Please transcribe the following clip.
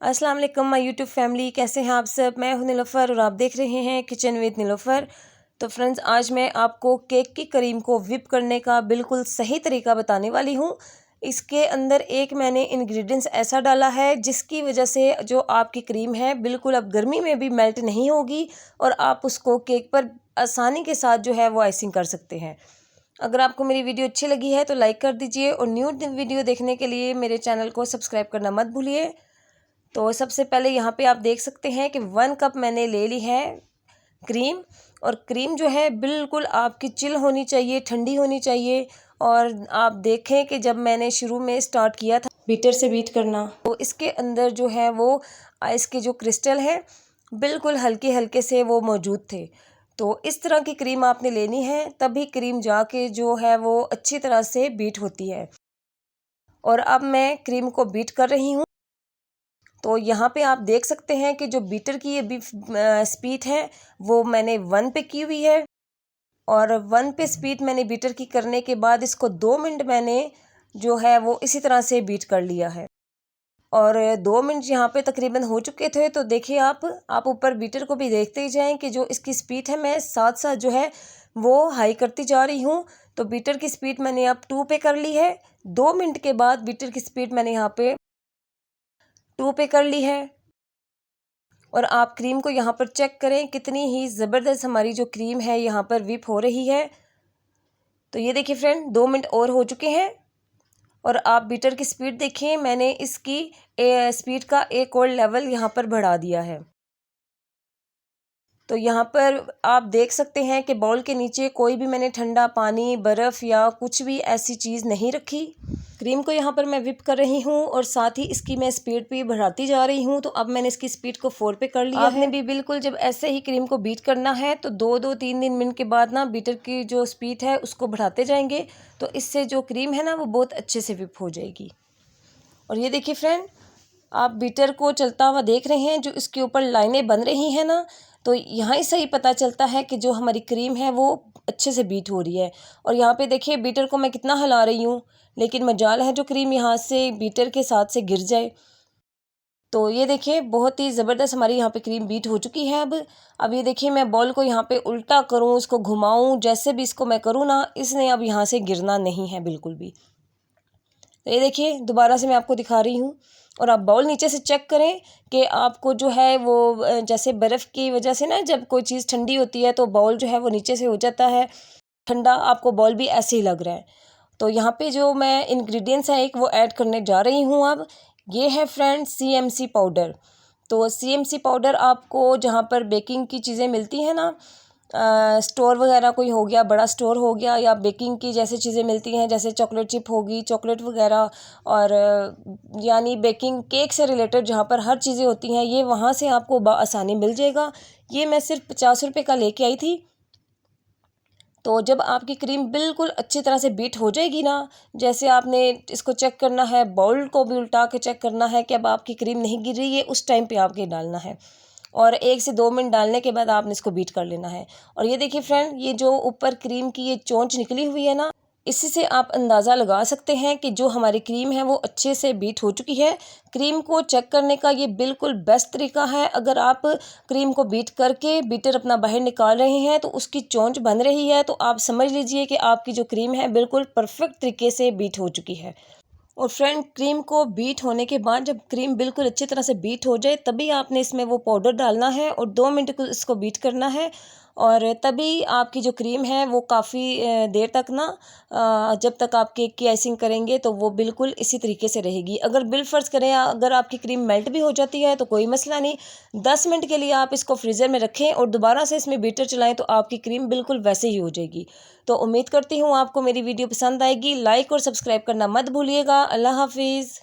अस्सलाम वालेकुम my YouTube family, कैसे हैं आप सब। मैं हूं नीलोफ़र और आप देख रहे हैं किचन विद नीलोफ़र। तो फ्रेंड्स, आज मैं आपको केक की क्रीम को व्हिप करने का बिल्कुल सही तरीका बताने वाली हूं। इसके अंदर एक मैंने इंग्रेडिएंट्स ऐसा डाला है जिसकी वजह से जो आपकी क्रीम है बिल्कुल अब गर्मी में भी मेल्ट नहीं होगी और आप उसको केक पर आसानी के साथ जो है वो आइसिंग कर सकते हैं। अगर आपको मेरी वीडियो अच्छी लगी है तो लाइक कर दीजिए और न्यू वीडियो देखने के लिए मेरे चैनल को सब्सक्राइब करना मत भूलिए। तो सबसे पहले यहाँ पे आप देख सकते हैं कि 1 कप मैंने ले ली है क्रीम। और क्रीम जो है बिल्कुल आपकी चिल होनी चाहिए, ठंडी होनी चाहिए। और आप देखें कि जब मैंने शुरू में स्टार्ट किया था बीटर से बीट करना, तो इसके अंदर जो है वो आइस के जो क्रिस्टल है बिल्कुल हल्के हल्के से वो मौजूद थे। तो इस तरह की क्रीम आपने लेनी है, तभी क्रीम जाके जो है वो अच्छी तरह से बीट होती है। और अब मैं क्रीम को बीट कर रही हूँ। तो यहाँ पे आप देख सकते हैं कि जो बीटर की ये स्पीड है वो मैंने 1 पे की हुई है। और 1 पे स्पीड मैंने बीटर की करने के बाद इसको 2 मिनट मैंने जो है वो इसी तरह से बीट कर लिया है। और 2 मिनट यहाँ पे तकरीबन हो चुके थे। तो देखिए आप ऊपर बीटर को भी देखते ही जाएं कि जो इसकी स्पीड है मैं साथ साथ जो है वो हाई करती जा रही हूँ। तो बीटर की स्पीड मैंने अब 2 पे कर ली है। 2 मिनट के बाद बीटर की स्पीड मैंने यहाँ पे 2 पे कर ली है। और आप क्रीम को यहाँ पर चेक करें, कितनी ही ज़बरदस्त हमारी जो क्रीम है यहाँ पर व्हिप हो रही है। तो ये देखिए फ्रेंड, 2 मिनट और हो चुके हैं। और आप बीटर की स्पीड देखें, मैंने इसकी स्पीड का एक और लेवल यहाँ पर बढ़ा दिया है। तो यहाँ पर आप देख सकते हैं कि बाउल के नीचे कोई भी मैंने ठंडा पानी, बर्फ़ या कुछ भी ऐसी चीज़ नहीं रखी। क्रीम को यहाँ पर मैं व्हिप कर रही हूँ और साथ ही इसकी मैं स्पीड भी बढ़ाती जा रही हूँ। तो अब मैंने इसकी स्पीड को 4 पे कर लिया है। आपने भी बिल्कुल जब ऐसे ही क्रीम को बीट करना है तो 2-2, 3-3 मिनट के बाद ना बीटर की जो स्पीड है उसको बढ़ाते जाएंगे। तो इससे जो क्रीम है ना वो बहुत अच्छे से व्हिप हो जाएगी। और ये देखिए फ्रेंड, आप बीटर को चलता हुआ देख रहे हैं, जो इसके ऊपर लाइनें बन रही हैं ना, तो यहाँ से ही पता चलता है कि जो हमारी क्रीम है वो अच्छे से बीट हो रही है। और यहाँ पे देखिए बीटर को मैं कितना हिला रही हूँ, लेकिन मजाल है जो क्रीम यहाँ से बीटर के साथ से गिर जाए। तो ये देखिए बहुत ही ज़बरदस्त हमारी यहाँ पे क्रीम बीट हो चुकी है। अब ये देखिए मैं बॉल को यहाँ पे उल्टा करूँ, उसको घुमाऊँ, जैसे भी इसको मैं करूँ ना, इसने अब यहाँ से गिरना नहीं है बिल्कुल भी। तो ये देखिए दोबारा से मैं आपको दिखा रही हूँ। और आप बाउल नीचे से चेक करें कि आपको जो है वो जैसे बर्फ़ की वजह से ना, जब कोई चीज़ ठंडी होती है तो बाउल जो है वो नीचे से हो जाता है ठंडा, आपको बाउल भी ऐसे ही लग रहा है। तो यहाँ पे जो मैं इंग्रेडिएंट्स है एक वो ऐड करने जा रही हूँ अब। ये है फ्रेंड CMC पाउडर। तो CMC पाउडर आपको जहाँ पर बेकिंग की चीज़ें मिलती हैं ना, स्टोर वगैरह कोई हो गया, बड़ा स्टोर हो गया, या बेकिंग की जैसे चीज़ें मिलती हैं, जैसे चॉकलेट चिप होगी, चॉकलेट वगैरह, और यानी बेकिंग केक से रिलेटेड जहाँ पर हर चीज़ें होती हैं, ये वहाँ से आपको आसानी मिल जाएगा। ये मैं सिर्फ 50 रुपये का लेके आई थी। तो जब आपकी क्रीम बिल्कुल अच्छी तरह से बीट हो जाएगी ना, जैसे आपने इसको चेक करना है, बाउल को भी उल्टा के चेक करना है कि अब आपकी क्रीम नहीं गिर रही है, उस टाइम पे आपके डालना है। और 1 से 2 मिनट डालने के बाद आपने इसको बीट कर लेना है। और ये देखिए फ्रेंड, ये जो ऊपर क्रीम की ये चोंच निकली हुई है ना, इसी से आप अंदाज़ा लगा सकते हैं कि जो हमारी क्रीम है वो अच्छे से बीट हो चुकी है। क्रीम को चेक करने का ये बिल्कुल बेस्ट तरीका है। अगर आप क्रीम को बीट करके बीटर अपना बाहर निकाल रहे हैं तो उसकी चोंच बन रही है, तो आप समझ लीजिए कि आपकी जो क्रीम है बिल्कुल परफेक्ट तरीके से बीट हो चुकी है। और फ्रेंड, क्रीम को बीट होने के बाद जब क्रीम बिल्कुल अच्छी तरह से बीट हो जाए तभी आपने इसमें वो पाउडर डालना है और 2 मिनट को इसको बीट करना है। और तभी आपकी जो क्रीम है वो काफ़ी देर तक ना, जब तक आप केक की आइसिंग करेंगे तो वो बिल्कुल इसी तरीके से रहेगी। अगर बिलफर्ज करें, अगर आपकी क्रीम मेल्ट भी हो जाती है तो कोई मसला नहीं, 10 मिनट के लिए आप इसको फ्रीज़र में रखें और दोबारा से इसमें बीटर चलाएं तो आपकी क्रीम बिल्कुल वैसे ही हो जाएगी। तो उम्मीद करती हूँ आपको मेरी वीडियो पसंद आएगी। लाइक और सब्सक्राइब करना मत भूलिएगा। अल्लाह हाफिज़।